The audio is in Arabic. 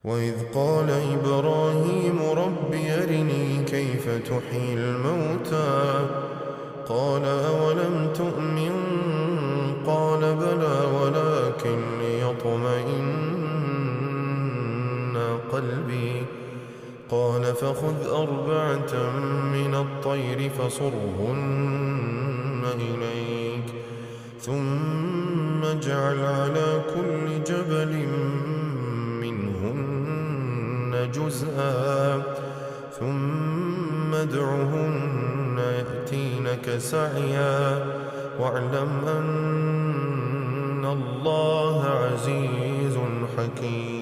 وإذ قال إبراهيم رب أرني كيف تحيي الموتى قال أولم تؤمن قال بلى ولكن ليطمئن قلبي قال فخذ 4 من الطير فصرهن إليك ثم اجعل على كل جبل منهن جزءا ثم ادعهن يأتينك سعيا واعلم أن الله عزيز حكيم.